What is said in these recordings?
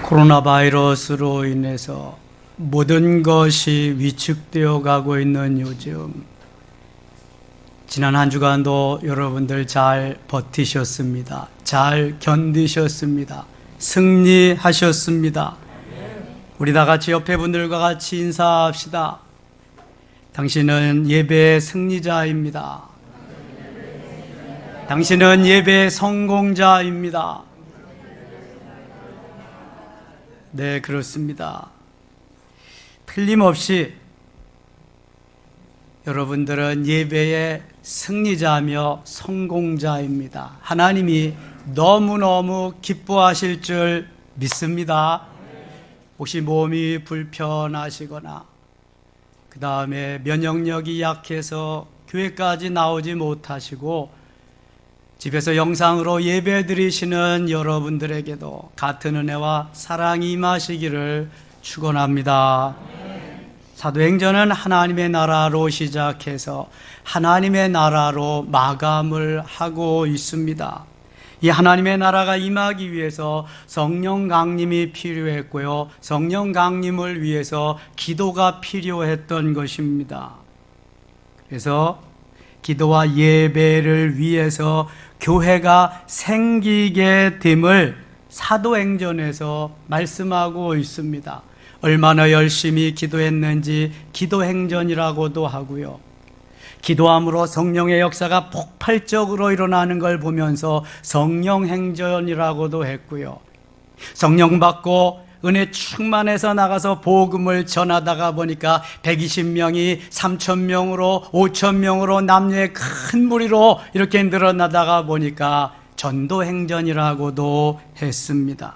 코로나 바이러스로 인해서 모든 것이 위축되어 가고 있는 요즘, 지난 한 주간도 여러분들 잘 버티셨습니다. 잘 견디셨습니다. 승리하셨습니다. 우리 다 같이 옆에 분들과 같이 인사합시다. 당신은 예배의 승리자입니다. 당신은 예배의 성공자입니다. 네, 그렇습니다. 틀림없이 여러분들은 예배의 승리자며 성공자입니다. 하나님이 너무너무 기뻐하실 줄 믿습니다. 혹시 몸이 불편하시거나 그 다음에 면역력이 약해서 교회까지 나오지 못하시고 집에서 영상으로 예배 드리시는 여러분들에게도 같은 은혜와 사랑이 임하시기를 축원합니다. 사도행전은 하나님의 나라로 시작해서 하나님의 나라로 마감을 하고 있습니다. 이 하나님의 나라가 임하기 위해서 성령 강림이 필요했고요, 성령 강림을 위해서 기도가 필요했던 것입니다. 그래서 기도와 예배를 위해서 교회가 생기게 됨을 사도행전에서 말씀하고 있습니다. 얼마나 열심히 기도했는지 기도행전이라고도 하고요, 기도함으로 성령의 역사가 폭발적으로 일어나는 걸 보면서 성령행전이라고도 했고요, 성령 받고 은혜 충만해서 나가서 복음을 전하다가 보니까 120명이 3,000명으로 5,000명으로 남녀의 큰 무리로 이렇게 늘어나다가 보니까 전도행전이라고도 했습니다.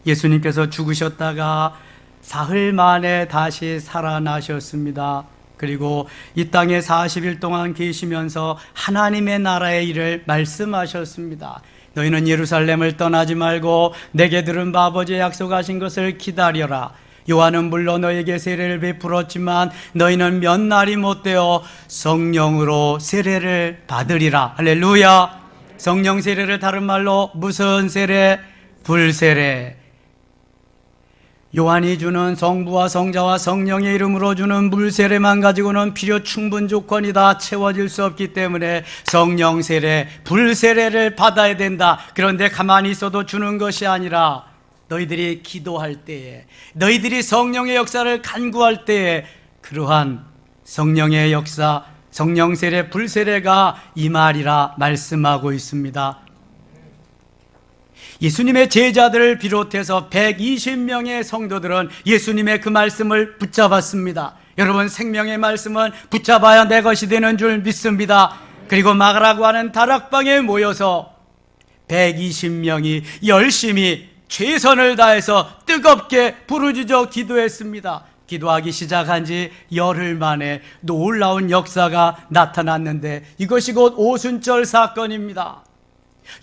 예수님께서 죽으셨다가 사흘 만에 다시 살아나셨습니다. 그리고 이 땅에 40일 동안 계시면서 하나님의 나라의 일을 말씀하셨습니다. 너희는 예루살렘을 떠나지 말고 내게 들은 아버지의 약속하신 것을 기다려라. 요한은 물론 너에게 세례를 베풀었지만 너희는 몇 날이 못되어 성령으로 세례를 받으리라. 할렐루야. 성령 세례를 다른 말로 무슨 세례? 불세례. 요한이 주는 성부와 성자와 성령의 이름으로 주는 물세례만 가지고는 필요 충분 조건이 다 채워질 수 없기 때문에 성령 세례, 불세례를 받아야 된다. 그런데 가만히 있어도 주는 것이 아니라 너희들이 기도할 때에, 너희들이 성령의 역사를 간구할 때에 그러한 성령의 역사, 성령 세례, 불세례가 임하리라 말씀하고 있습니다. 예수님의 제자들을 비롯해서 120명의 성도들은 예수님의 그 말씀을 붙잡았습니다. 여러분, 생명의 말씀은 붙잡아야 내 것이 되는 줄 믿습니다. 그리고 마가라고 하는 다락방에 모여서 120명이 열심히 최선을 다해서 뜨겁게 부르짖어 기도했습니다. 기도하기 시작한 지 열흘 만에 놀라운 역사가 나타났는데 이것이 곧 오순절 사건입니다.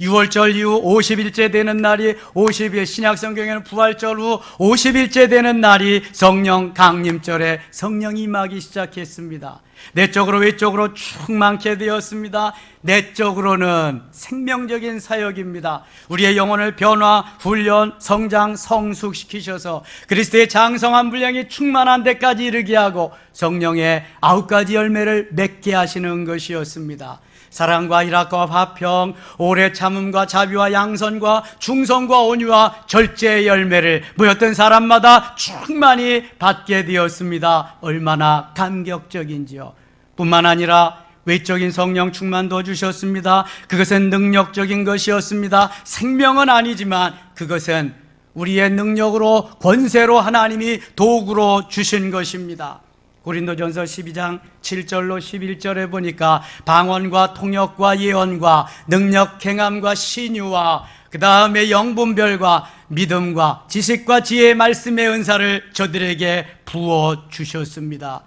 6월절 이후 50일째 되는 날이 50일, 신약성경에는 부활절 후 50일째 되는 날이 성령 강림절에 성령이 임하기 시작했습니다. 내적으로 외적으로 충만케 되었습니다. 내적으로는 생명적인 사역입니다. 우리의 영혼을 변화, 훈련, 성장, 성숙시키셔서 그리스도의 장성한 분량이 충만한 데까지 이르게 하고 성령의 9가지 열매를 맺게 하시는 것이었습니다. 사랑과 희락과 화평, 오래 참음과 자비와 양선과 중성과 온유와 절제의 열매를 모였던 사람마다 충만히 받게 되었습니다. 얼마나 감격적인지요. 뿐만 아니라 외적인 성령 충만도 주셨습니다. 그것은 능력적인 것이었습니다. 생명은 아니지만 그것은 우리의 능력으로, 권세로 하나님이 도구로 주신 것입니다. 고린도전서 12장 7절로 11절에 보니까 방언과 통역과 예언과 능력 행함과 신유와 그 다음에 영분별과 믿음과 지식과 지혜의 말씀의 은사를 저들에게 부어주셨습니다.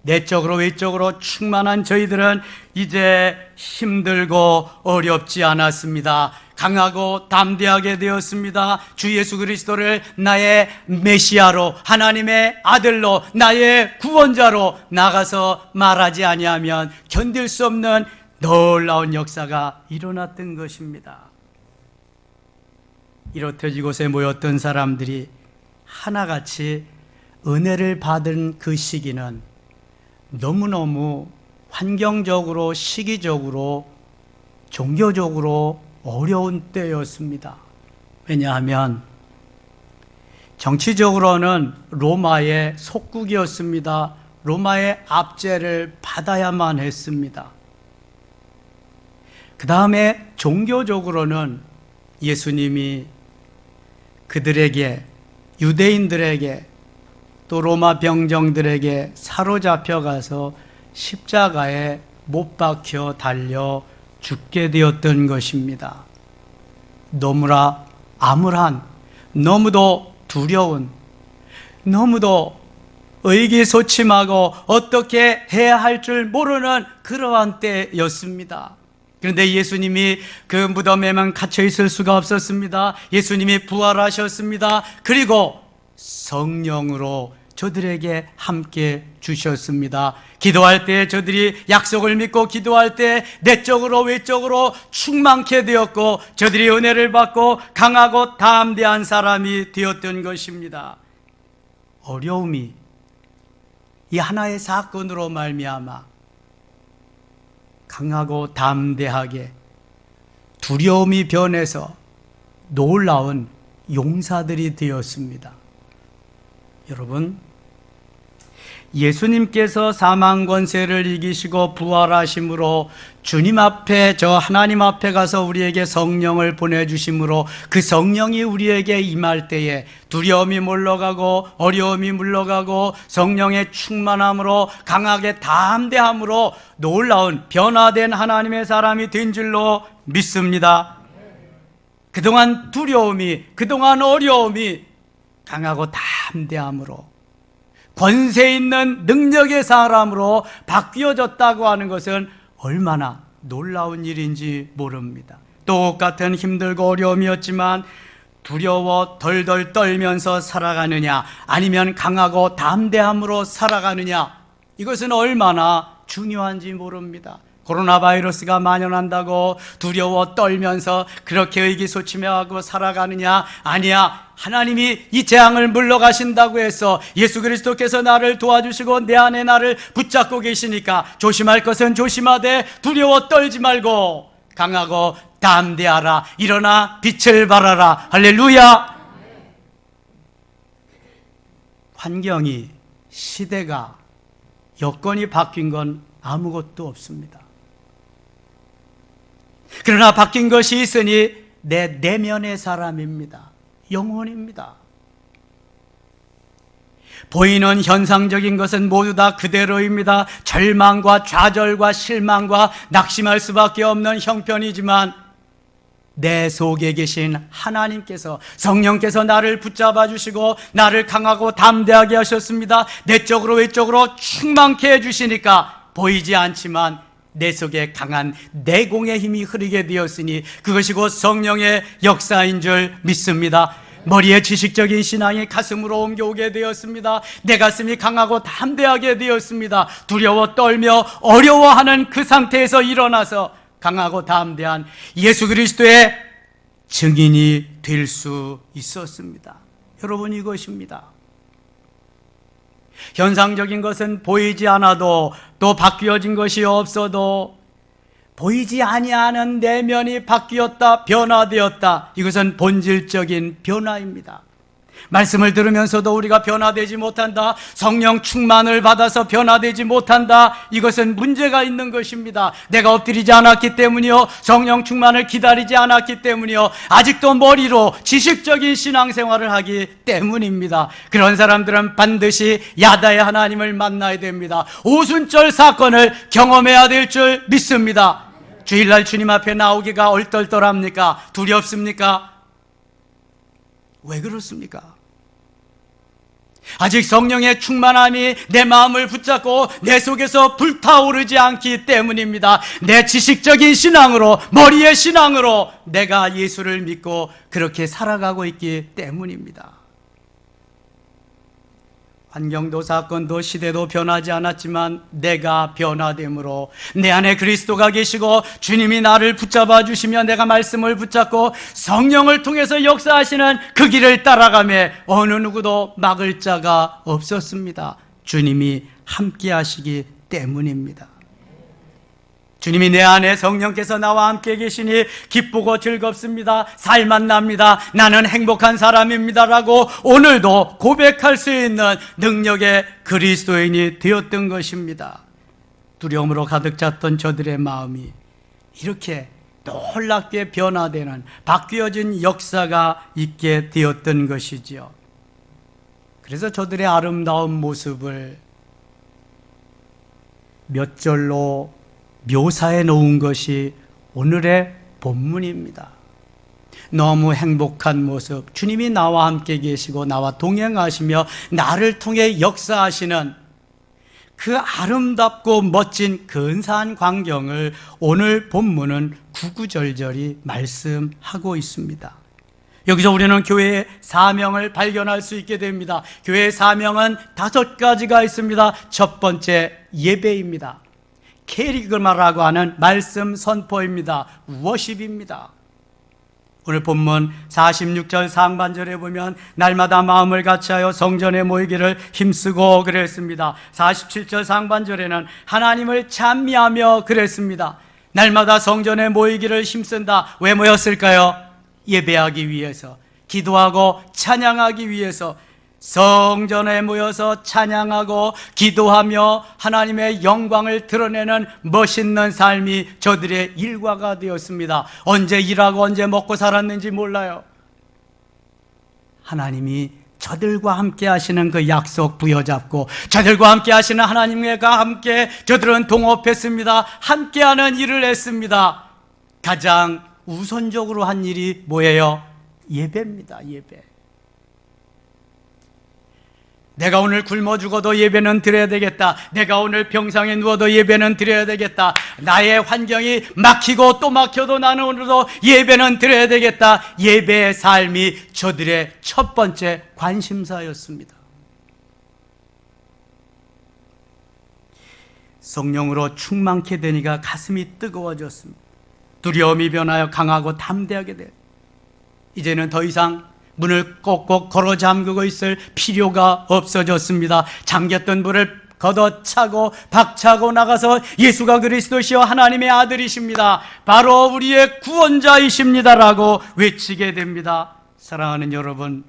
내적으로 외적으로 충만한 저희들은 이제 힘들고 어렵지 않았습니다. 강하고 담대하게 되었습니다. 주 예수 그리스도를 나의 메시아로, 하나님의 아들로, 나의 구원자로 나가서 말하지 아니하면 견딜 수 없는 놀라운 역사가 일어났던 것입니다. 이렇듯 이곳에 모였던 사람들이 하나같이 은혜를 받은 그 시기는 너무너무 환경적으로, 시기적으로, 종교적으로 어려운 때였습니다. 왜냐하면 정치적으로는 로마의 속국이었습니다. 로마의 압제를 받아야만 했습니다. 그 다음에 종교적으로는 예수님이 그들에게, 유대인들에게, 또 로마 병정들에게 사로잡혀 가서 십자가에 못 박혀 달려 죽게 되었던 것입니다. 너무나 암울한, 너무도 두려운, 너무도 의기소침하고 어떻게 해야 할 줄 모르는 그러한 때였습니다. 그런데 예수님이 그 무덤에만 갇혀 있을 수가 없었습니다. 예수님이 부활하셨습니다. 그리고 성령으로 저들에게 함께 주셨습니다. 기도할 때 저들이 약속을 믿고 기도할 때 내적으로 외적으로 충만케 되었고 저들이 은혜를 받고 강하고 담대한 사람이 되었던 것입니다. 어려움이 이 하나의 사건으로 말미암아 강하고 담대하게 두려움이 변해서 놀라운 용사들이 되었습니다. 여러분, 예수님께서 사망 권세를 이기시고 부활하심으로 주님 앞에, 저 하나님 앞에 가서 우리에게 성령을 보내주심으로 그 성령이 우리에게 임할 때에 두려움이 물러가고 어려움이 물러가고 성령의 충만함으로 강하게 담대함으로 놀라운 변화된 하나님의 사람이 된 줄로 믿습니다. 그동안 두려움이, 그동안 어려움이 강하고 담대함으로 권세 있는 능력의 사람으로 바뀌어졌다고 하는 것은 얼마나 놀라운 일인지 모릅니다. 똑같은 힘들고 어려움이었지만 두려워 덜덜 떨면서 살아가느냐 아니면 강하고 담대함으로 살아가느냐, 이것은 얼마나 중요한지 모릅니다. 코로나 바이러스가 만연한다고 두려워 떨면서 그렇게 의기소침해하고 살아가느냐, 아니야, 하나님이 이 재앙을 물러가신다고 해서 예수 그리스도께서 나를 도와주시고 내 안에 나를 붙잡고 계시니까 조심할 것은 조심하되 두려워 떨지 말고 강하고 담대하라. 일어나 빛을 발하라. 할렐루야. 환경이, 시대가, 여건이 바뀐 건 아무것도 없습니다. 그러나 바뀐 것이 있으니 내 내면의 사람입니다. 영혼입니다. 보이는 현상적인 것은 모두 다 그대로입니다. 절망과 좌절과 실망과 낙심할 수밖에 없는 형편이지만 내 속에 계신 하나님께서, 성령께서 나를 붙잡아 주시고 나를 강하고 담대하게 하셨습니다. 내적으로 외적으로 충만케 해주시니까 보이지 않지만 내 속에 강한 내공의 힘이 흐르게 되었으니 그것이 곧 성령의 역사인 줄 믿습니다. 머리에 지식적인 신앙이 가슴으로 옮겨오게 되었습니다. 내 가슴이 강하고 담대하게 되었습니다. 두려워 떨며 어려워하는 그 상태에서 일어나서 강하고 담대한 예수 그리스도의 증인이 될 수 있었습니다. 여러분, 이것입니다. 현상적인 것은 보이지 않아도, 또 바뀌어진 것이 없어도 보이지 아니하는 내면이 바뀌었다, 변화되었다. 이것은 본질적인 변화입니다. 말씀을 들으면서도 우리가 변화되지 못한다, 성령 충만을 받아서 변화되지 못한다, 이것은 문제가 있는 것입니다. 내가 엎드리지 않았기 때문이요, 성령 충만을 기다리지 않았기 때문이요, 아직도 머리로 지식적인 신앙생활을 하기 때문입니다. 그런 사람들은 반드시 야다의 하나님을 만나야 됩니다. 오순절 사건을 경험해야 될 줄 믿습니다. 주일날 주님 앞에 나오기가 얼떨떨합니까? 두렵습니까? 왜 그렇습니까? 아직 성령의 충만함이 내 마음을 붙잡고 내 속에서 불타오르지 않기 때문입니다. 내 지식적인 신앙으로, 머리의 신앙으로 내가 예수를 믿고 그렇게 살아가고 있기 때문입니다. 환경도 사건도 시대도 변하지 않았지만 내가 변화됨으로 내 안에 그리스도가 계시고 주님이 나를 붙잡아 주시며 내가 말씀을 붙잡고 성령을 통해서 역사하시는 그 길을 따라가며 어느 누구도 막을 자가 없었습니다. 주님이 함께 하시기 때문입니다. 주님이 내 안에 성령께서 나와 함께 계시니 기쁘고 즐겁습니다. 살만 납니다. 나는 행복한 사람입니다라고 오늘도 고백할 수 있는 능력의 그리스도인이 되었던 것입니다. 두려움으로 가득 찼던 저들의 마음이 이렇게 놀랍게 변화되는 바뀌어진 역사가 있게 되었던 것이지요. 그래서 저들의 아름다운 모습을 몇 절로 묘사해 놓은 것이 오늘의 본문입니다. 너무 행복한 모습, 주님이 나와 함께 계시고 나와 동행하시며 나를 통해 역사하시는 그 아름답고 멋진 근사한 광경을 오늘 본문은 구구절절히 말씀하고 있습니다. 여기서 우리는 교회의 사명을 발견할 수 있게 됩니다. 교회의 사명은 5가지가 있습니다. 첫 번째, 예배입니다. 캐리그마라고 하는 말씀 선포입니다. 워십입니다. 오늘 본문 46절 상반절에 보면 날마다 마음을 같이하여 성전에 모이기를 힘쓰고 그랬습니다. 47절 상반절에는 하나님을 찬미하며 그랬습니다. 날마다 성전에 모이기를 힘쓴다. 왜 모였을까요? 예배하기 위해서, 기도하고 찬양하기 위해서 성전에 모여서 찬양하고 기도하며 하나님의 영광을 드러내는 멋있는 삶이 저들의 일과가 되었습니다. 언제 일하고 언제 먹고 살았는지 몰라요. 하나님이 저들과 함께 하시는 그 약속 부여잡고 저들과 함께 하시는 하나님과 함께 저들은 동업했습니다. 함께하는 일을 했습니다. 가장 우선적으로 한 일이 뭐예요? 예배입니다. 예배. 내가 오늘 굶어 죽어도 예배는 드려야 되겠다. 내가 오늘 병상에 누워도 예배는 드려야 되겠다. 나의 환경이 막히고 또 막혀도 나는 오늘도 예배는 드려야 되겠다. 예배의 삶이 저들의 첫 번째 관심사였습니다. 성령으로 충만케 되니까 가슴이 뜨거워졌습니다. 두려움이 변하여 강하고 담대하게 돼. 이제는 더 이상 문을 꼭꼭 걸어 잠그고 있을 필요가 없어졌습니다. 잠겼던 문을 걷어차고 박차고 나가서 예수가 그리스도시여 하나님의 아들이십니다. 바로 우리의 구원자이십니다라고 외치게 됩니다. 사랑하는 여러분,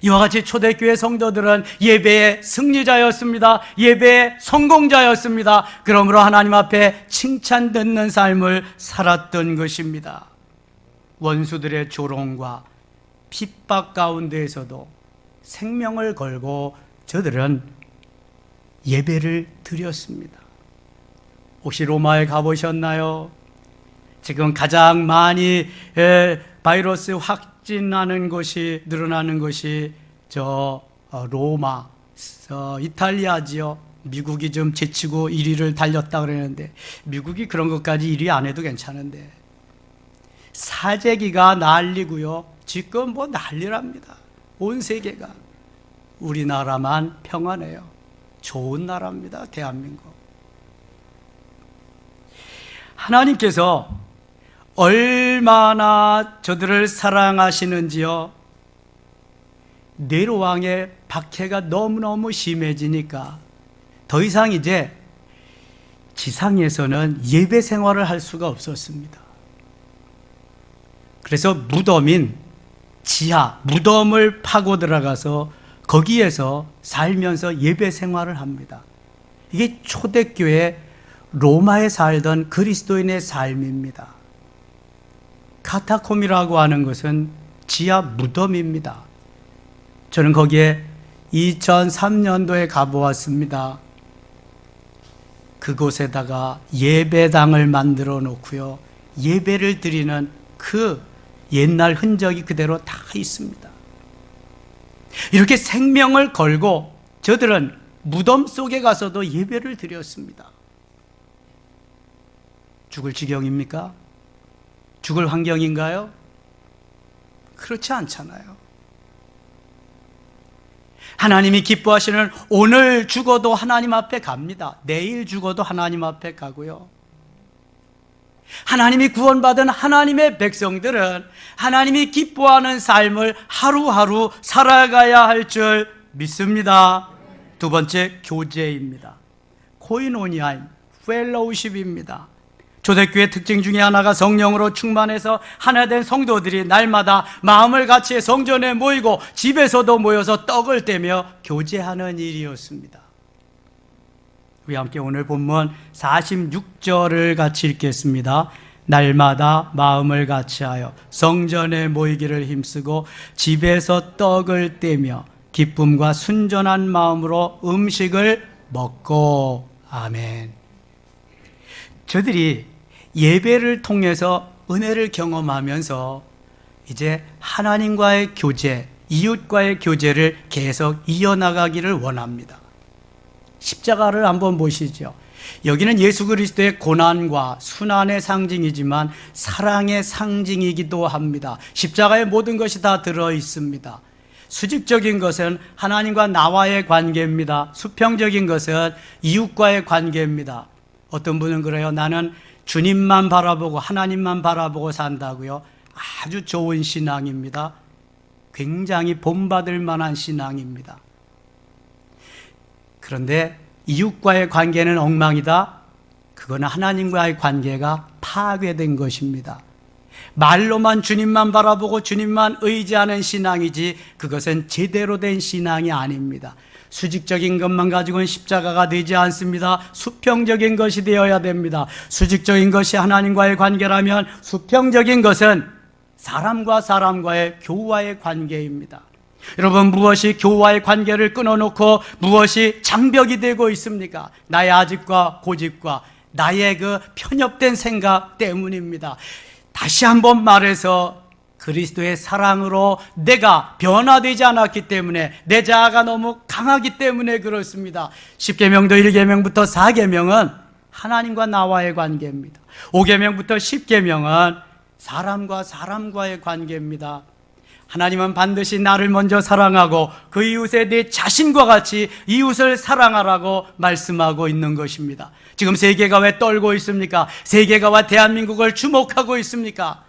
이와 같이 초대교회 성도들은 예배의 승리자였습니다. 예배의 성공자였습니다. 그러므로 하나님 앞에 칭찬 듣는 삶을 살았던 것입니다. 원수들의 조롱과 핍박 가운데에서도 생명을 걸고 저들은 예배를 드렸습니다. 혹시 로마에 가보셨나요? 지금 가장 많이 바이러스 확진하는 것이 늘어나는 것이 로마, 이탈리아지요. 미국이 좀 제치고 1위를 달렸다 그러는데 미국이 그런 것까지 1위 안 해도 괜찮은데 사재기가 난리고요. 지금 뭐 난리랍니다. 온 세계가. 우리나라만 평안해요. 좋은 나라입니다. 대한민국. 하나님께서 얼마나 저들을 사랑하시는지요. 네로왕의 박해가 너무너무 심해지니까 더 이상 이제 지상에서는 예배 생활을 할 수가 없었습니다. 그래서 무덤인 지하, 무덤을 파고 들어가서 거기에서 살면서 예배 생활을 합니다. 이게 초대교회 로마에 살던 그리스도인의 삶입니다. 카타콤이라고 하는 것은 지하 무덤입니다. 저는 거기에 2003년도에 가보았습니다. 그곳에다가 예배당을 만들어 놓고요. 예배를 드리는 그 옛날 흔적이 그대로 다 있습니다. 이렇게 생명을 걸고 저들은 무덤 속에 가서도 예배를 드렸습니다. 죽을 지경입니까? 죽을 환경인가요? 그렇지 않잖아요. 하나님이 기뻐하시는 오늘 죽어도 하나님 앞에 갑니다. 내일 죽어도 하나님 앞에 가고요. 하나님이 구원받은 하나님의 백성들은 하나님이 기뻐하는 삶을 하루하루 살아가야 할 줄 믿습니다. 두 번째, 교제입니다. 코이노니아임, 펠로우십입니다. 초대교회 특징 중에 하나가 성령으로 충만해서 하나 된 성도들이 날마다 마음을 같이 성전에 모이고 집에서도 모여서 떡을 떼며 교제하는 일이었습니다. 우리 함께 오늘 본문 46절을 같이 읽겠습니다. 날마다 마음을 같이하여 성전에 모이기를 힘쓰고 집에서 떡을 떼며 기쁨과 순전한 마음으로 음식을 먹고. 아멘. 저들이 예배를 통해서 은혜를 경험하면서 이제 하나님과의 교제, 이웃과의 교제를 계속 이어나가기를 원합니다. 십자가를 한번 보시죠. 여기는 예수 그리스도의 고난과 순환의 상징이지만 사랑의 상징이기도 합니다. 십자가에 모든 것이 다 들어 있습니다. 수직적인 것은 하나님과 나와의 관계입니다. 수평적인 것은 이웃과의 관계입니다. 어떤 분은 그래요. 나는 주님만 바라보고 하나님만 바라보고 산다고요. 아주 좋은 신앙입니다. 굉장히 본받을 만한 신앙입니다. 그런데 이웃과의 관계는 엉망이다. 그거는 하나님과의 관계가 파괴된 것입니다. 말로만 주님만 바라보고 주님만 의지하는 신앙이지 그것은 제대로 된 신앙이 아닙니다. 수직적인 것만 가지고는 십자가가 되지 않습니다. 수평적인 것이 되어야 됩니다. 수직적인 것이 하나님과의 관계라면 수평적인 것은 사람과 사람과의 교우와의 관계입니다. 여러분, 무엇이 교우와의 관계를 끊어놓고 무엇이 장벽이 되고 있습니까? 나의 아집과 고집과 나의 그 편협된 생각 때문입니다. 다시 한번 말해서 그리스도의 사랑으로 내가 변화되지 않았기 때문에, 내 자아가 너무 강하기 때문에 그렇습니다. 10계명도 1계명부터 4계명은 하나님과 나와의 관계입니다. 5계명부터 10계명은 사람과 사람과의 관계입니다. 하나님은 반드시 나를 먼저 사랑하고 그 이웃에 내 자신과 같이 이웃을 사랑하라고 말씀하고 있는 것입니다. 지금 세계가 왜 떨고 있습니까? 세계가 왜 대한민국을 주목하고 있습니까?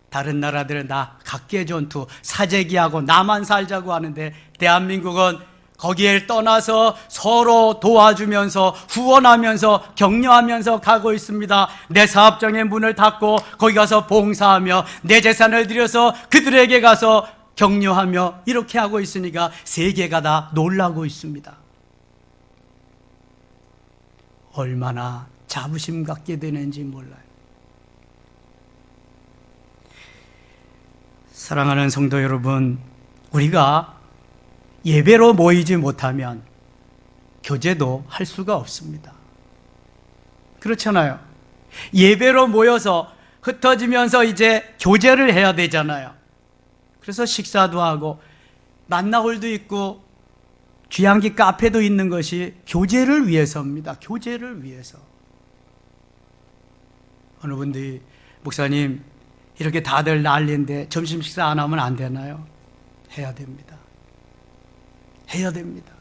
다른 나라들은 나 각계 전투, 사재기하고 나만 살자고 하는데 대한민국은 거기에 떠나서 서로 도와주면서 후원하면서 격려하면서 가고 있습니다. 내 사업장의 문을 닫고 거기 가서 봉사하며 내 재산을 들여서 그들에게 가서 격려하며 이렇게 하고 있으니까 세계가 다 놀라고 있습니다. 얼마나 자부심 갖게 되는지 몰라요. 사랑하는 성도 여러분, 우리가 예배로 모이지 못하면 교제도 할 수가 없습니다. 그렇잖아요. 예배로 모여서 흩어지면서 이제 교제를 해야 되잖아요. 그래서 식사도 하고 만나홀도 있고 귀향기 카페도 있는 것이 교제를 위해서입니다. 교제를 위해서. 어느 분들이 목사님 이렇게 다들 난리인데 점심 식사 안 하면 안 되나요? 해야 됩니다. 해야 됩니다.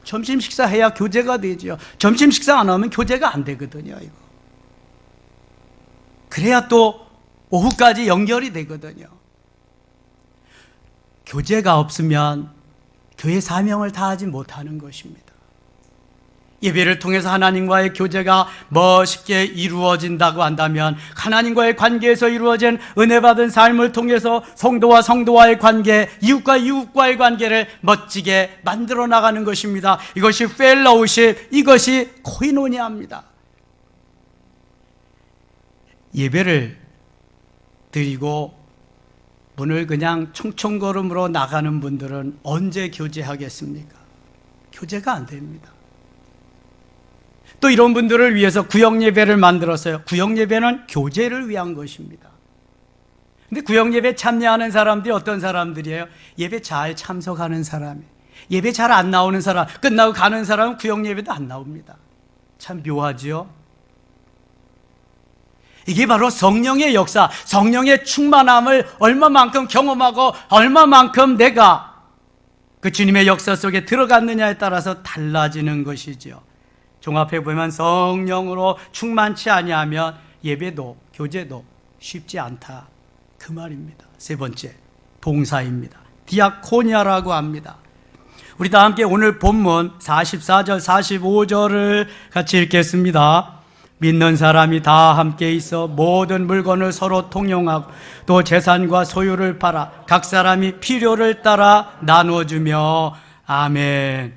점심 식사 해야 교제가 되죠. 점심 식사 안 하면 교제가 안 되거든요. 이거. 그래야 또 오후까지 연결이 되거든요. 교제가 없으면 교회 사명을 다하지 못하는 것입니다. 예배를 통해서 하나님과의 교제가 멋있게 이루어진다고 한다면 하나님과의 관계에서 이루어진 은혜 받은 삶을 통해서 성도와 성도와의 관계, 이웃과 이웃과의 관계를 멋지게 만들어 나가는 것입니다. 이것이 펠로우십, 이것이 코이노니아입니다. 예배를 드리고 문을 그냥 총총걸음으로 나가는 분들은 언제 교제하겠습니까? 교제가 안 됩니다. 또 이런 분들을 위해서 구역예배를 만들었어요. 구역예배는 교제를 위한 것입니다. 근데 구역예배 참여하는 사람들이 어떤 사람들이에요? 예배 잘 참석하는 사람이에요. 예배 잘 안 나오는 사람, 끝나고 가는 사람은 구역예배도 안 나옵니다. 참 묘하지요? 이게 바로 성령의 역사, 성령의 충만함을 얼마만큼 경험하고 얼마만큼 내가 그 주님의 역사 속에 들어갔느냐에 따라서 달라지는 것이죠. 종합해 보면 성령으로 충만치 아니하면 예배도 교제도 쉽지 않다, 그 말입니다. 세 번째, 봉사입니다. 디아코니아라고 합니다. 우리 다 함께 오늘 본문 44절 45절을 같이 읽겠습니다. 믿는 사람이 다 함께 있어 모든 물건을 서로 통용하고 또 재산과 소유를 팔아 각 사람이 필요를 따라 나눠주며. 아멘.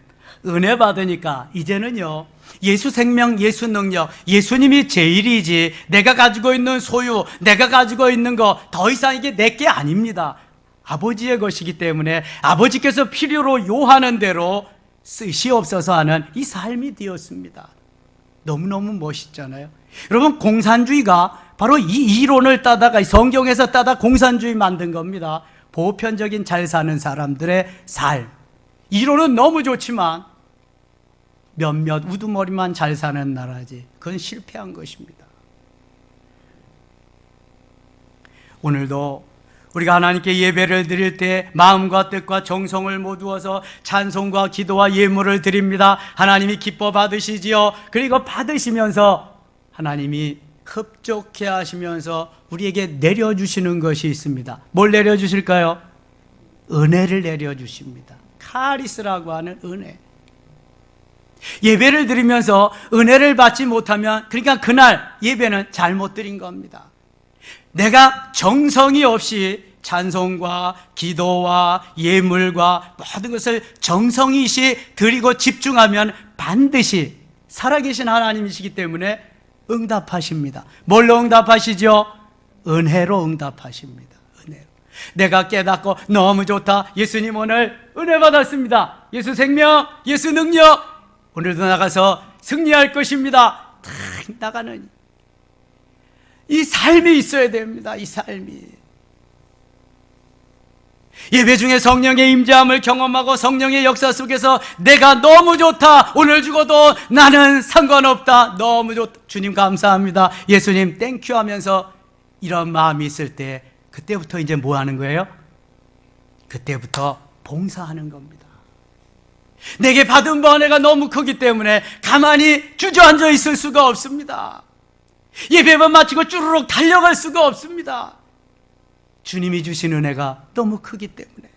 은혜 받으니까 이제는요, 예수 생명, 예수 능력, 예수님이 제일이지 내가 가지고 있는 소유, 내가 가지고 있는 거 더 이상 이게 내게 아닙니다. 아버지의 것이기 때문에 아버지께서 필요로 요하는 대로 쓰시옵소서 하는 이 삶이 되었습니다. 너무너무 멋있잖아요. 여러분, 공산주의가 바로 이 이론을 따다가 성경에서 따다 공산주의 만든 겁니다. 보편적인 잘 사는 사람들의 삶. 이론은 너무 좋지만 몇몇 우두머리만 잘 사는 나라지, 그건 실패한 것입니다. 오늘도 우리가 하나님께 예배를 드릴 때 마음과 뜻과 정성을 모두어서 찬송과 기도와 예물을 드립니다. 하나님이 기뻐 받으시지요. 그리고 받으시면서 하나님이 흡족해 하시면서 우리에게 내려주시는 것이 있습니다. 뭘 내려주실까요? 은혜를 내려주십니다. 카리스라고 하는 은혜. 예배를 드리면서 은혜를 받지 못하면, 그러니까 그날 예배는 잘못 드린 겁니다. 내가 정성이 없이 찬송과 기도와 예물과 모든 것을 정성이 있이 드리고 집중하면 반드시 살아계신 하나님이시기 때문에 응답하십니다. 뭘로 응답하시죠? 은혜로 응답하십니다. 은혜로. 내가 깨닫고 너무 좋다, 예수님 오늘 은혜 받았습니다, 예수 생명, 예수 능력, 오늘도 나가서 승리할 것입니다, 탁 나가는 이 삶이 있어야 됩니다. 이 삶이. 예배 중에 성령의 임재함을 경험하고 성령의 역사 속에서 내가 너무 좋다, 오늘 죽어도 나는 상관없다, 너무 좋다, 주님 감사합니다, 예수님 땡큐 하면서 이런 마음이 있을 때, 그때부터 이제 뭐 하는 거예요? 그때부터 봉사하는 겁니다. 내게 받은 번뇌가 너무 크기 때문에 가만히 주저앉아 있을 수가 없습니다. 예배만 마치고 쭈르륵 달려갈 수가 없습니다. 주님이 주신 은혜가 너무 크기 때문에.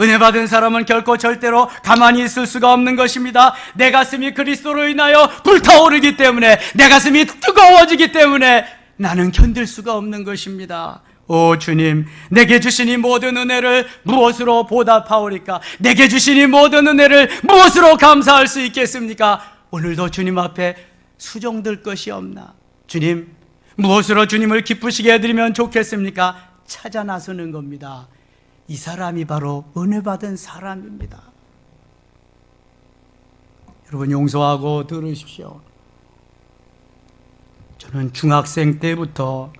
은혜 받은 사람은 결코 절대로 가만히 있을 수가 없는 것입니다. 내 가슴이 그리스도로 인하여 불타오르기 때문에, 내 가슴이 뜨거워지기 때문에 나는 견딜 수가 없는 것입니다. 오 주님, 내게 주신 이 모든 은혜를 무엇으로 보답하오리까? 내게 주신 이 모든 은혜를 무엇으로 감사할 수 있겠습니까? 오늘도 주님 앞에 수종들 것이 없나? 주님, 무엇으로 주님을 기쁘시게 해드리면 좋겠습니까? 찾아 나서는 겁니다. 이 사람이 바로 은혜 받은 사람입니다. 여러분 용서하고 들으십시오. 저는 중학생 때부터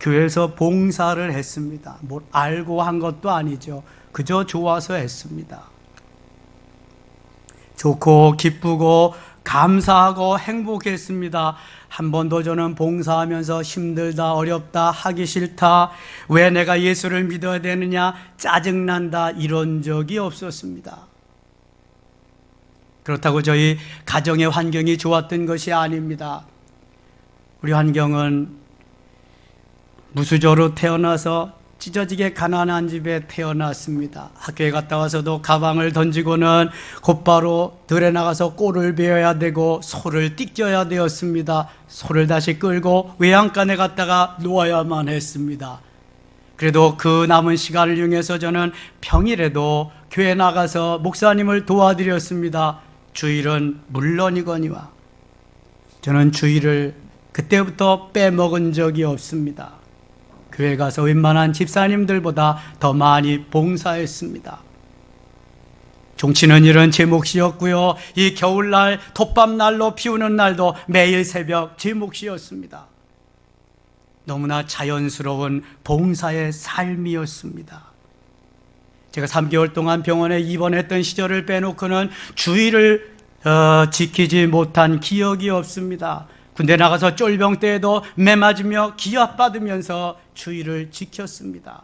교회에서 봉사를 했습니다. 뭘 알고 한 것도 아니죠. 그저 좋아서 했습니다. 좋고 기쁘고 감사하고 행복했습니다. 한 번도 저는 봉사하면서 힘들다, 어렵다, 하기 싫다, 왜 내가 예수를 믿어야 되느냐, 짜증난다, 이런 적이 없었습니다. 그렇다고 저희 가정의 환경이 좋았던 것이 아닙니다. 우리 환경은 무수저로 태어나서 찢어지게 가난한 집에 태어났습니다. 학교에 갔다 와서도 가방을 던지고는 곧바로 들에 나가서 꼴을 베어야 되고 소를 띠껴야 되었습니다. 소를 다시 끌고 외양간에 갔다가 놓아야만 했습니다. 그래도 그 남은 시간을 이용해서 저는 평일에도 교회 나가서 목사님을 도와드렸습니다. 주일은 물론이거니와. 저는 주일을 그때부터 빼먹은 적이 없습니다. 교회 가서 웬만한 집사님들보다 더 많이 봉사했습니다. 종치는 일은 제 몫이었고요. 이 겨울날 톱밥날로 피우는 날도 매일 새벽 제 몫이었습니다. 너무나 자연스러운 봉사의 삶이었습니다. 제가 3개월 동안 병원에 입원했던 시절을 빼놓고는 주의를 지키지 못한 기억이 없습니다. 군대 나가서 쫄병 때에도 매 맞으며 기합 받으면서 주의를 지켰습니다.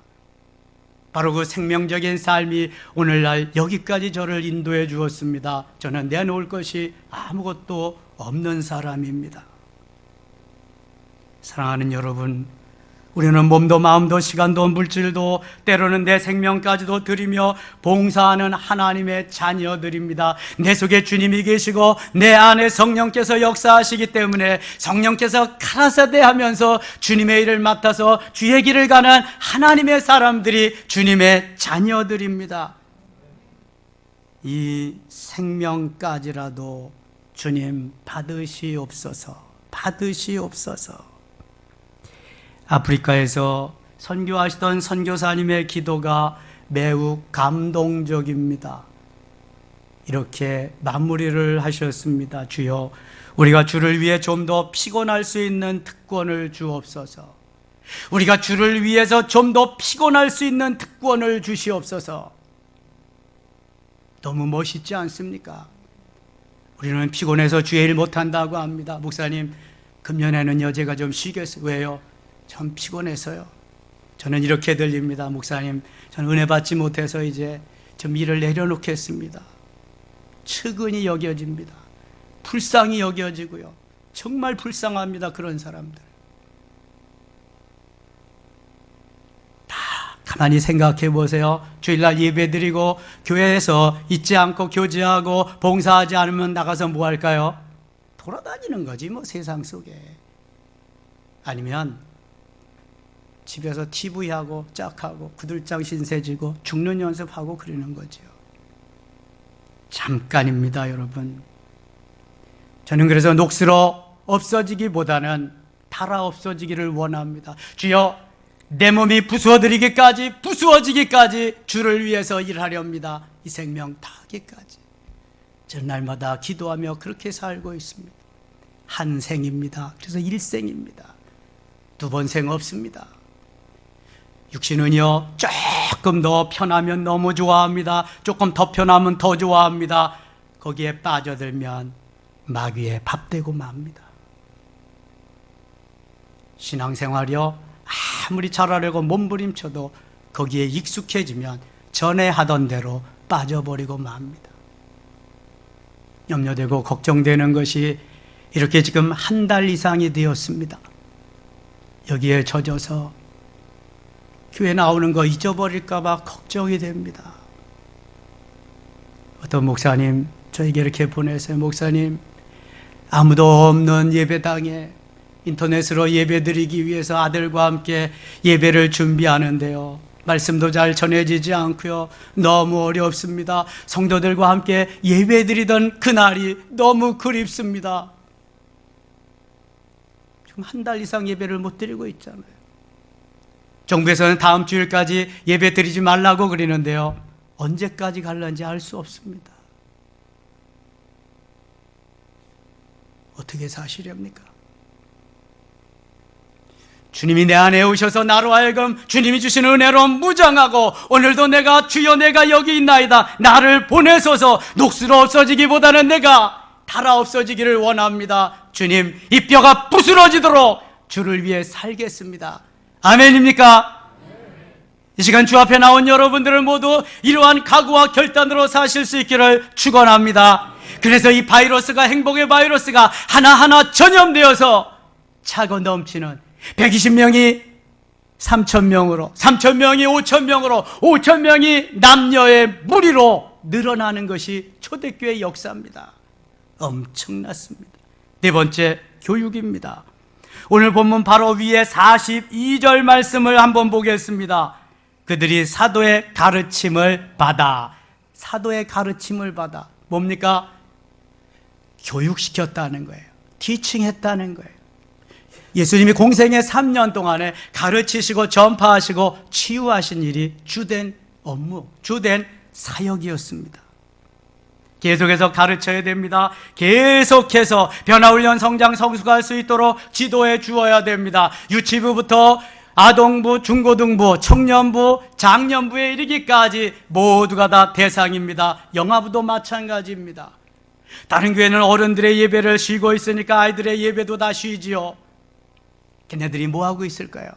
바로 그 생명적인 삶이 오늘날 여기까지 저를 인도해 주었습니다. 저는 내놓을 것이 아무것도 없는 사람입니다. 사랑하는 여러분, 우리는 몸도 마음도 시간도 물질도 때로는 내 생명까지도 드리며 봉사하는 하나님의 자녀들입니다. 내 속에 주님이 계시고 내 안에 성령께서 역사하시기 때문에 성령께서 가라사대 하면서 주님의 일을 맡아서 주의 길을 가는 하나님의 사람들이 주님의 자녀들입니다. 이 생명까지라도 주님 받으시옵소서. 아프리카에서 선교하시던 선교사님의 기도가 매우 감동적입니다. 이렇게 마무리를 하셨습니다. 주여, 우리가 주를 위해 좀 더 피곤할 수 있는 특권을 주옵소서. 우리가 주를 위해서 좀 더 피곤할 수 있는 특권을 주시옵소서. 너무 멋있지 않습니까? 우리는 피곤해서 주의 일 못한다고 합니다. 목사님, 금년에는요 제가 좀 쉬겠어요. 왜요? 참 피곤해서요. 저는 이렇게 들립니다. 목사님, 저는 은혜 받지 못해서 이제 좀 일을 내려놓겠습니다. 측은히 여겨집니다. 불쌍히 여겨지고요. 정말 불쌍합니다. 그런 사람들. 다 가만히 생각해 보세요. 주일날 예배 드리고 교회에서 잊지 않고 교제하고 봉사하지 않으면 나가서 뭐 할까요? 돌아다니는 거지 뭐 세상 속에. 아니면 집에서 TV하고 짝하고 구들장 신세지고 죽는 연습하고 그러는 거죠. 잠깐입니다, 여러분. 저는 그래서 녹슬어 없어지기보다는 달아 없어지기를 원합니다. 주여, 내 몸이 부수어지기까지 주를 위해서 일하렵니다. 이 생명 다하기까지. 저는 날마다 기도하며 그렇게 살고 있습니다. 한 생입니다. 그래서 일생입니다. 두 번 생 없습니다. 육신은요, 조금 더 편하면 너무 좋아합니다. 조금 더 편하면 더 좋아합니다. 거기에 빠져들면 마귀에 밥되고 맙니다. 신앙생활이요, 아무리 잘하려고 몸부림쳐도 거기에 익숙해지면 전에 하던 대로 빠져버리고 맙니다. 염려되고 걱정되는 것이 이렇게 지금 한 달 이상이 되었습니다. 여기에 젖어서 교회 나오는 거 잊어버릴까 봐 걱정이 됩니다. 어떤 목사님 저에게 이렇게 보내세요. 목사님, 아무도 없는 예배당에 인터넷으로 예배 드리기 위해서 아들과 함께 예배를 준비하는데요, 말씀도 잘 전해지지 않고요, 너무 어렵습니다. 성도들과 함께 예배 드리던 그날이 너무 그립습니다. 지금 한 달 이상 예배를 못 드리고 있잖아요. 정부에서는 다음 주일까지 예배 드리지 말라고 그러는데요, 언제까지 갈는지 알 수 없습니다. 어떻게 사시렵니까? 주님이 내 안에 오셔서 나로 하여금 주님이 주신 은혜로 무장하고, 오늘도 내가 주여 내가 여기 있나이다, 나를 보내소서, 녹슬어 없어지기보다는 내가 달아 없어지기를 원합니다. 주님, 이 뼈가 부스러지도록 주를 위해 살겠습니다. 아멘입니까? 이 시간 주 앞에 나온 여러분들은 모두 이러한 각오와 결단으로 사실 수 있기를 축원합니다. 그래서 이 바이러스가, 행복의 바이러스가 하나하나 전염되어서 차고 넘치는 120명이 3,000명으로, 3,000명이 5,000명으로, 5,000명이 남녀의 무리로 늘어나는 것이 초대교회 역사입니다. 엄청났습니다. 네 번째, 교육입니다. 오늘 본문 바로 위에 42절 말씀을 한번 보겠습니다. 그들이 사도의 가르침을 받아. 사도의 가르침을 받아. 뭡니까? 교육시켰다는 거예요. 티칭했다는 거예요. 예수님이 공생의 3년 동안에 가르치시고 전파하시고 치유하신 일이 주된 업무, 주된 사역이었습니다. 계속해서 가르쳐야 됩니다. 계속해서 변화훈련 성장 성숙할 수 있도록 지도해 주어야 됩니다. 유치부부터 아동부, 중고등부, 청년부, 장년부에 이르기까지 모두가 다 대상입니다. 영아부도 마찬가지입니다. 다른 교회는 어른들의 예배를 쉬고 있으니까 아이들의 예배도 다 쉬지요. 걔네들이 뭐 하고 있을까요?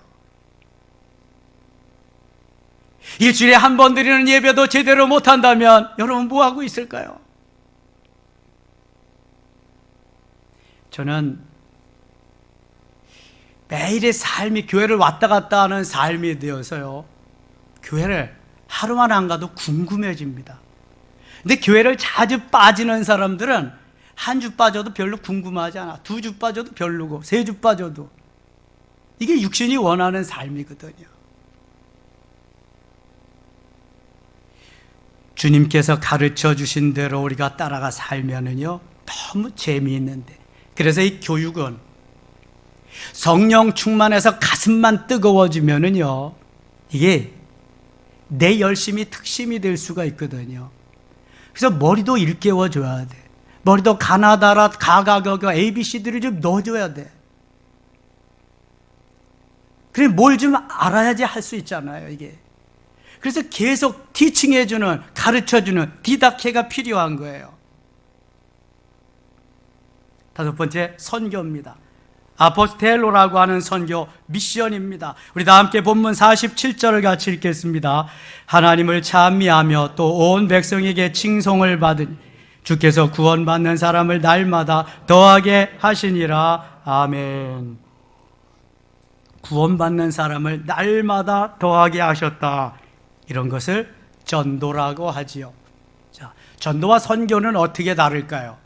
일주일에 한 번 드리는 예배도 제대로 못한다면 여러분 뭐하고 있을까요? 저는 매일의 삶이 교회를 왔다 갔다 하는 삶이 되어서요, 교회를 하루만 안 가도 궁금해집니다. 근데 교회를 자주 빠지는 사람들은 한 주 빠져도 별로 궁금하지 않아. 2주 빠져도 별로고 3주 빠져도. 이게 육신이 원하는 삶이거든요. 주님께서 가르쳐 주신 대로 우리가 따라가 살면은요, 너무 재미있는데. 그래서 이 교육은 성령 충만해서 가슴만 뜨거워지면은요, 이게 내 열심이 특심이 될 수가 있거든요. 그래서 머리도 일깨워줘야 돼. 머리도 가나다라 가가가가 ABC들을 좀 넣어줘야 돼. 그래 뭘 좀 알아야지 할 수 있잖아요, 이게. 그래서 계속 티칭해주는, 가르쳐주는 디다케가 필요한 거예요. 5번째, 선교입니다. 아포스텔로라고 하는 선교, 미션입니다. 우리 다 함께 본문 47절을 같이 읽겠습니다. 하나님을 찬미하며 또 온 백성에게 칭송을 받은 주께서 구원받는 사람을 날마다 더하게 하시니라. 아멘. 구원받는 사람을 날마다 더하게 하셨다. 이런 것을 전도라고 하지요. 자, 전도와 선교는 어떻게 다를까요?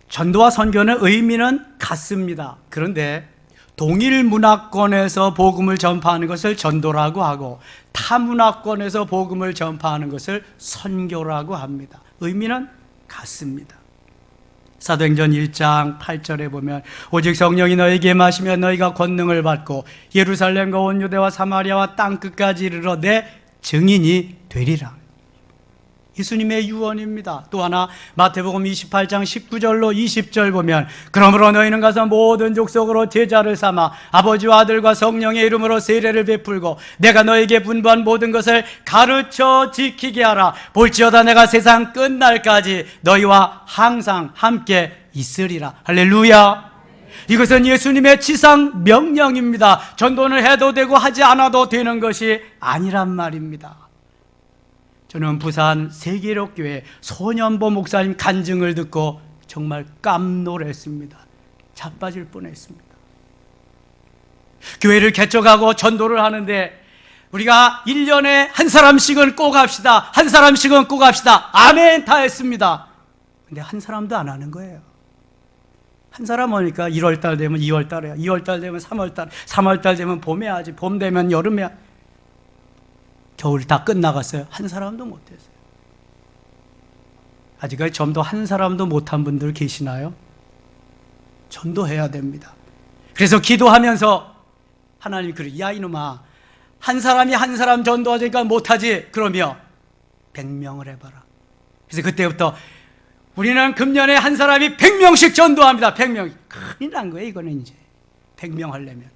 전도와 선교는 의미는 같습니다. 그런데 동일 문화권에서 복음을 전파하는 것을 전도라고 하고 타 문화권에서 복음을 전파하는 것을 선교라고 합니다. 의미는 같습니다. 사도행전 1장 8절에 보면 오직 성령이 너에게 임하시면 너희가 권능을 받고 예루살렘과 온 유대와 사마리아와 땅끝까지 이르러 내 증인이 되리라. 예수님의 유언입니다. 또 하나 마태복음 28장 19절로 20절 보면 그러므로 너희는 가서 모든 족속으로 제자를 삼아 아버지와 아들과 성령의 이름으로 세례를 베풀고 내가 너에게 분부한 모든 것을 가르쳐 지키게 하라. 볼지어다 내가 세상 끝날까지 너희와 항상 함께 있으리라. 할렐루야. 이것은 예수님의 지상 명령입니다. 전도는 해도 되고 하지 않아도 되는 것이 아니란 말입니다. 저는 부산 세계력교회 소년보 목사님 간증을 듣고 정말 깜놀했습니다. 자빠질 뻔했습니다. 교회를 개척하고 전도를 하는데 우리가 1년에 한 사람씩은 꼭 합시다. 한 사람씩은 꼭 합시다. 아멘 다 했습니다. 근데 한 사람도 안 하는 거예요. 한 사람 오니까 1월달 되면 2월달에 2월달 되면 3월달 3월달 되면 봄에 하지. 봄 되면 여름에 겨울이 다 끝나갔어요. 한 사람도 못했어요. 아직까지 전도 한 사람도 못한 분들 계시나요? 전도해야 됩니다. 그래서 기도하면서 하나님이 그래, 야 이놈아, 한 사람이 한 사람 전도하니까 못하지. 그러며 100명을 해봐라. 그래서 그때부터 우리는 금년에 한 사람이 100명씩 전도합니다. 100명. 큰일 난 거예요, 이거는 이제. 100명 하려면.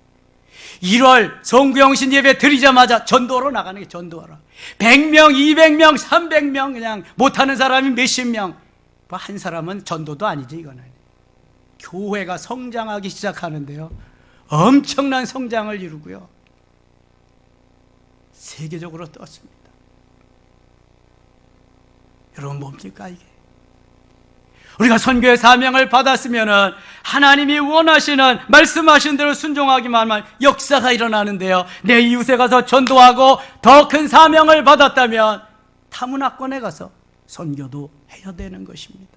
1월 성구영신 예배 드리자마자 전도로 나가는 게 전도하라. 100명, 200명, 300명 그냥 못하는 사람이 몇십 명. 한 사람은 전도도 아니지 이거는. 교회가 성장하기 시작하는데요, 엄청난 성장을 이루고요, 세계적으로 떴습니다. 여러분 뭡니까 이게? 우리가 선교의 사명을 받았으면은 하나님이 원하시는 말씀하신 대로 순종하기만 하면 역사가 일어나는데요, 내 이웃에 가서 전도하고 더 큰 사명을 받았다면 타문화권에 가서 선교도 해야 되는 것입니다.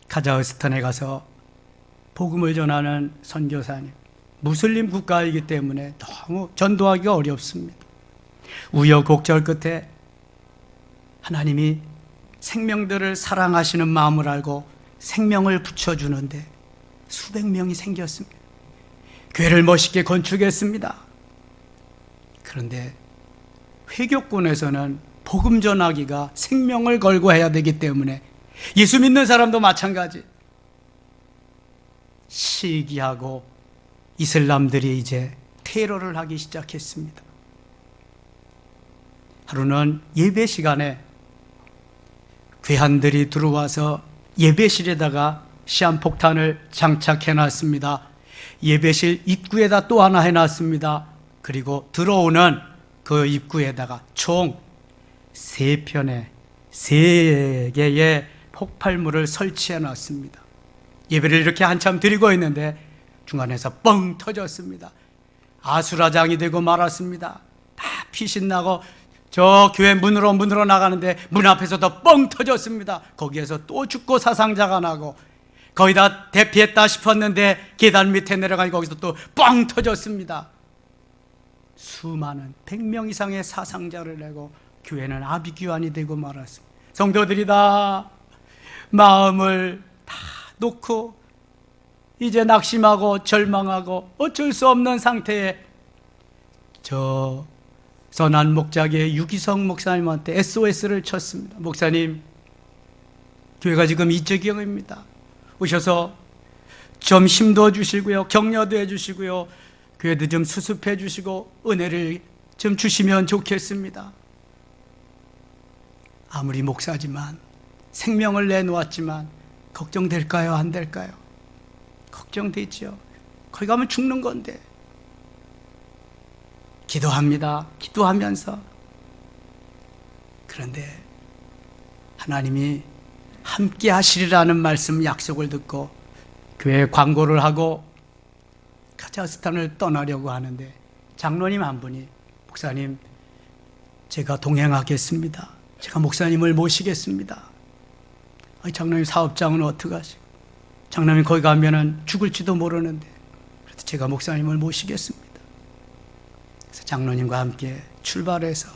카자흐스탄에 가서 복음을 전하는 선교사님, 무슬림 국가이기 때문에 너무 전도하기가 어렵습니다. 우여곡절 끝에 하나님이 생명들을 사랑하시는 마음을 알고 생명을 붙여주는데 수백 명이 생겼습니다. 교회를 멋있게 건축했습니다. 그런데 회교권에서는 복음 전하기가 생명을 걸고 해야 되기 때문에 예수 믿는 사람도 마찬가지, 시기하고 이슬람들이 이제 테러를 하기 시작했습니다. 하루는 예배 시간에 괴한들이 들어와서 예배실에다가 시한폭탄을 장착해 놨습니다. 예배실 입구에다 또 하나 해놨습니다. 그리고 들어오는 그 입구에다가 총 3편의 3개의 폭발물을 설치해 놨습니다. 예배를 이렇게 한참 드리고 있는데 중간에서 뻥 터졌습니다. 아수라장이 되고 말았습니다. 다 피신나고 저 교회 문으로 나가는데 문 앞에서도 뻥 터졌습니다. 거기에서 또 죽고 사상자가 나고 거의 다 대피했다 싶었는데 계단 밑에 내려가니 거기서 또 뻥 터졌습니다. 수많은 100명 이상의 사상자를 내고 교회는 아비규환이 되고 말았습니다. 성도들이 다 마음을 다 놓고 이제 낙심하고 절망하고 어쩔 수 없는 상태에 저 선한 목자계 유기성 목사님한테 SOS를 쳤습니다. 목사님, 교회가 지금 이 지경입니다. 오셔서 좀 힘도 주시고요, 격려도 해주시고요, 교회도 좀 수습해 주시고 은혜를 좀 주시면 좋겠습니다. 아무리 목사지만 생명을 내놓았지만 걱정될까요? 안 될까요? 걱정되죠. 거기 가면 죽는 건데. 기도합니다. 기도하면서. 그런데 하나님이 함께 하시리라는 말씀 약속을 듣고 교회에 광고를 하고 카자흐스탄을 떠나려고 하는데 장로님 한 분이 목사님, 제가 동행하겠습니다. 제가 목사님을 모시겠습니다. 장로님 사업장은 어떻게 하시고? 장로님 거기 가면은 죽을지도 모르는데 그래도 제가 목사님을 모시겠습니다. 그래서 장로님과 함께 출발해서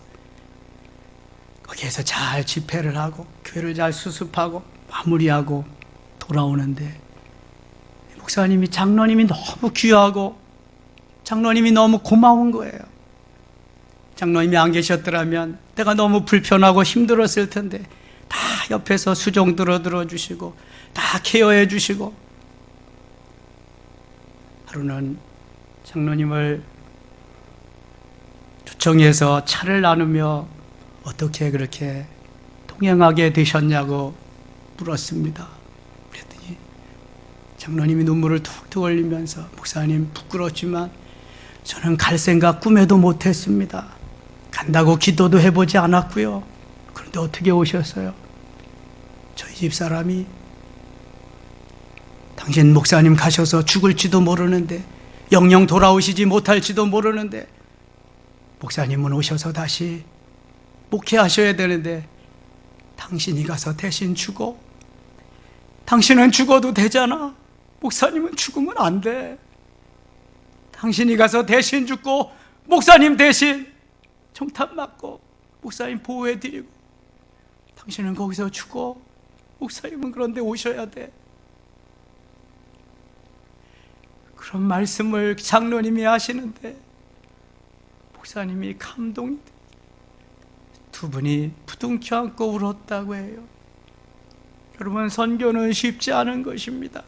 거기에서 잘 집회를 하고 교회를 잘 수습하고 마무리하고 돌아오는데 목사님이 장로님이 너무 귀하고 장로님이 너무 고마운 거예요. 장로님이 안 계셨더라면 내가 너무 불편하고 힘들었을 텐데 다 옆에서 수종 들어주시고 다 케어해 주시고 하루는 장로님을 초청해서 차를 나누며 어떻게 그렇게 동행하게 되셨냐고 물었습니다. 그랬더니 장로님이 눈물을 툭툭 흘리면서 목사님, 부끄럽지만 저는 갈 생각 꿈에도 못했습니다. 간다고 기도도 해보지 않았고요. 그런데 어떻게 오셨어요? 저희 집사람이 당신 목사님 가셔서 죽을지도 모르는데 영영 돌아오시지 못할지도 모르는데 목사님은 오셔서 다시 목회하셔야 되는데 당신이 가서 대신 죽어. 당신은 죽어도 되잖아. 목사님은 죽으면 안 돼. 당신이 가서 대신 죽고 목사님 대신 정탑 맞고 목사님 보호해드리고 당신은 거기서 죽어. 목사님은 그런데 오셔야 돼. 그런 말씀을 장로님이 하시는데 목사님이 감동이 돼. 두 분이 부둥켜 안고 울었다고 해요. 여러분, 선교는 쉽지 않은 것입니다.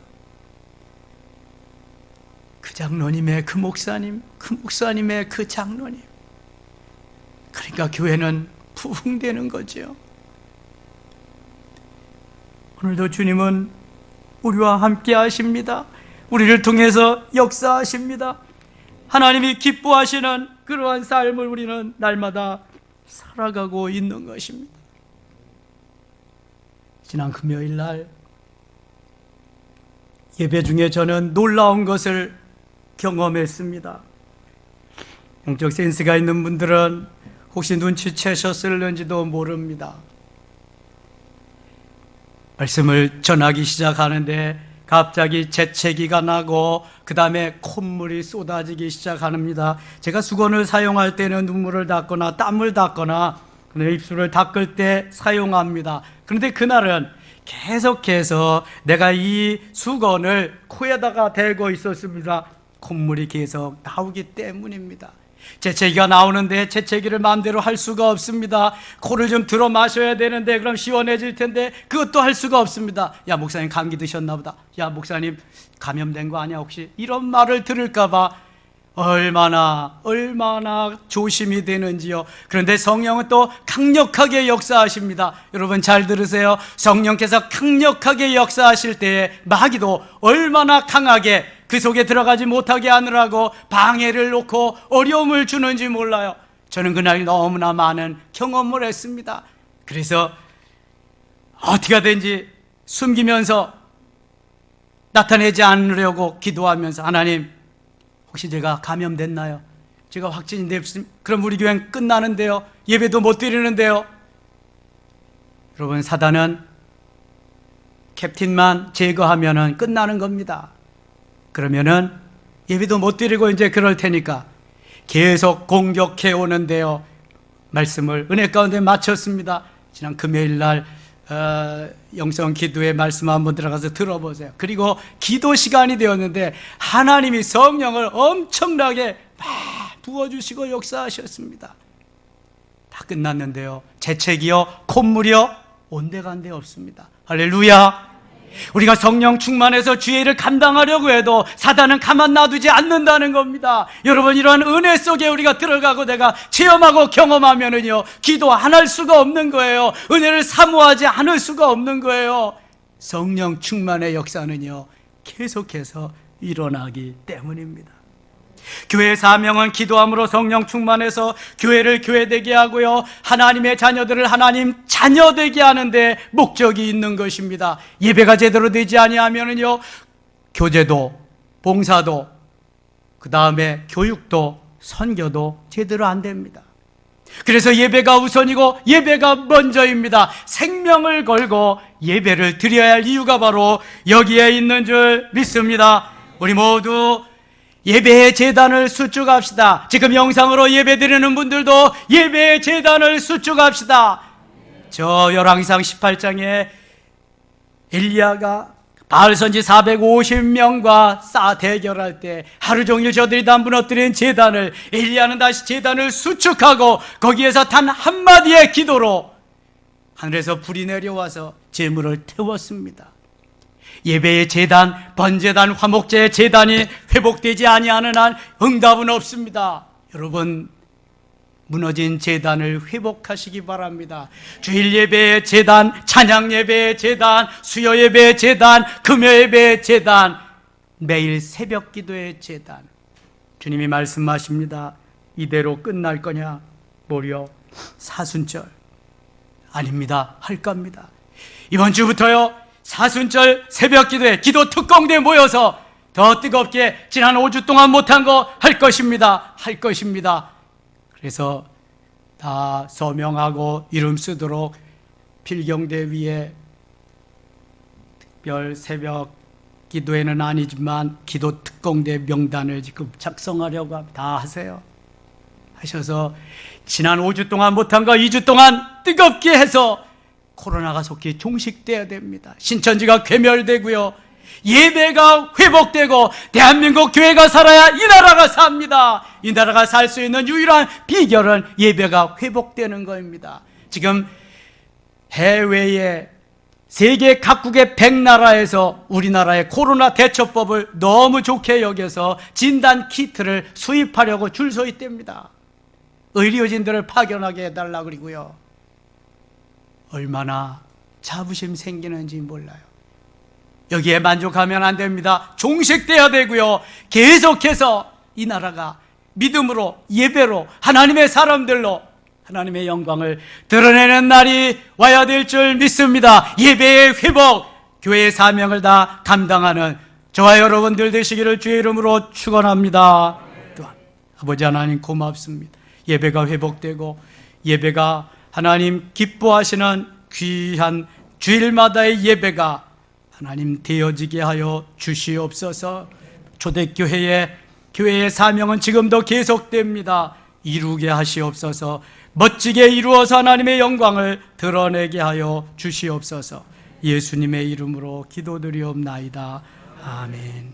그 장로님의 그 목사님, 그 목사님의 그 장로님, 그러니까 교회는 부흥되는 거죠. 오늘도 주님은 우리와 함께 하십니다. 우리를 통해서 역사하십니다. 하나님이 기뻐하시는 그러한 삶을 우리는 날마다 살아가고 있는 것입니다. 지난 금요일 날 예배 중에 저는 놀라운 것을 경험했습니다. 영적 센스가 있는 분들은 혹시 눈치채셨을는지도 모릅니다. 말씀을 전하기 시작하는데 갑자기 재채기가 나고 그 다음에 콧물이 쏟아지기 시작합니다. 제가 수건을 사용할 때는 눈물을 닦거나 땀을 닦거나 입술을 닦을 때 사용합니다. 그런데 그날은 계속해서 내가 이 수건을 코에다가 대고 있었습니다. 콧물이 계속 나오기 때문입니다. 재채기가 나오는데 재채기를 마음대로 할 수가 없습니다. 코를 좀 들어 마셔야 되는데 그럼 시원해질 텐데 그것도 할 수가 없습니다. 야, 목사님 감기 드셨나 보다. 야, 목사님 감염된 거 아니야 혹시? 이런 말을 들을까 봐 얼마나 조심이 되는지요. 그런데 성령은 또 강력하게 역사하십니다. 여러분 잘 들으세요. 성령께서 강력하게 역사하실 때에 마귀도 얼마나 강하게 그 속에 들어가지 못하게 하느라고 방해를 놓고 어려움을 주는지 몰라요. 저는 그날 너무나 많은 경험을 했습니다. 그래서 어떻게 하든지 숨기면서 나타내지 않으려고 기도하면서, 하나님, 혹시 제가 감염됐나요? 제가 확진이 됐으면 그럼 우리 교회는 끝나는데요, 예배도 못 드리는데요. 여러분, 사단은 캡틴만 제거하면은 끝나는 겁니다. 그러면은 예배도 못 드리고 이제 그럴 테니까 계속 공격해 오는데요. 말씀을 은혜 가운데 마쳤습니다. 지난 금요일 날 영성 기도의 말씀 한번 들어가서 들어보세요. 그리고 기도 시간이 되었는데 하나님이 성령을 엄청나게 막 부어주시고 역사하셨습니다. 다 끝났는데요, 재채기요, 콧물이요, 온데간데 없습니다. 할렐루야. 우리가 성령 충만해서 주의 일을 감당하려고 해도 사단은 가만 놔두지 않는다는 겁니다. 여러분, 이러한 은혜 속에 우리가 들어가고 내가 체험하고 경험하면은요, 기도 안 할 수가 없는 거예요. 은혜를 사모하지 않을 수가 없는 거예요. 성령 충만의 역사는요, 계속해서 일어나기 때문입니다. 교회의 사명은 기도함으로 성령 충만해서 교회를 교회되게 하고요, 하나님의 자녀들을 하나님 자녀되게 하는데 목적이 있는 것입니다. 예배가 제대로 되지 아니하면은요, 교제도, 봉사도, 그 다음에 교육도, 선교도 제대로 안 됩니다. 그래서 예배가 우선이고 예배가 먼저입니다. 생명을 걸고 예배를 드려야 할 이유가 바로 여기에 있는 줄 믿습니다. 우리 모두 예배의 제단을 수축합시다. 지금 영상으로 예배드리는 분들도 예배의 제단을 수축합시다. 저 열왕기상 18장에 엘리야가 바알 선지 450명과 대결할 때 하루 종일 저들이 다 무너뜨린 제단을, 엘리야는 다시 제단을 수축하고 거기에서 단 한마디의 기도로 하늘에서 불이 내려와서 제물을 태웠습니다. 예배의 제단, 번제단, 화목제의 제단이 회복되지 아니하는 한 응답은 없습니다. 여러분, 무너진 제단을 회복하시기 바랍니다. 주일 예배의 제단, 찬양 예배의 제단, 수요 예배의 제단, 금요 예배의 제단, 매일 새벽 기도의 제단. 주님이 말씀하십니다. 이대로 끝날 거냐? 뭐려? 사순절. 아닙니다. 할 겁니다. 이번 주부터요, 사순절 새벽 기도에 기도 특공대에 모여서 더 뜨겁게 지난 5주 동안 못한 거 할 것입니다. 할 것입니다. 그래서 다 서명하고 이름 쓰도록 필경대 위에 특별 새벽 기도회는 아니지만 기도 특공대 명단을 지금 작성하려고 합니다. 다 하세요. 하셔서 지난 5주 동안 못한 거 2주 동안 뜨겁게 해서 코로나가 속히 종식돼야 됩니다. 신천지가 괴멸되고요, 예배가 회복되고 대한민국 교회가 살아야 이 나라가 삽니다. 이 나라가 살 수 있는 유일한 비결은 예배가 회복되는 겁니다. 지금 해외에 세계 각국의 100나라에서 우리나라의 코로나 대처법을 너무 좋게 여겨서 진단 키트를 수입하려고 줄 서 있답니다. 의료진들을 파견하게 해달라 그러고요. 얼마나 자부심 생기는지 몰라요. 여기에 만족하면 안 됩니다. 종식돼야 되고요, 계속해서 이 나라가 믿음으로, 예배로, 하나님의 사람들로 하나님의 영광을 드러내는 날이 와야 될 줄 믿습니다. 예배의 회복, 교회의 사명을 다 감당하는 저와 여러분들 되시기를 주의 이름으로 축원합니다. 또한 아버지 하나님 고맙습니다. 예배가 회복되고 예배가 하나님 기뻐하시는 귀한 주일마다의 예배가 하나님 되어지게 하여 주시옵소서. 초대교회의 교회의 사명은 지금도 계속됩니다. 이루게 하시옵소서. 멋지게 이루어서 하나님의 영광을 드러내게 하여 주시옵소서. 예수님의 이름으로 기도드리옵나이다. 아멘.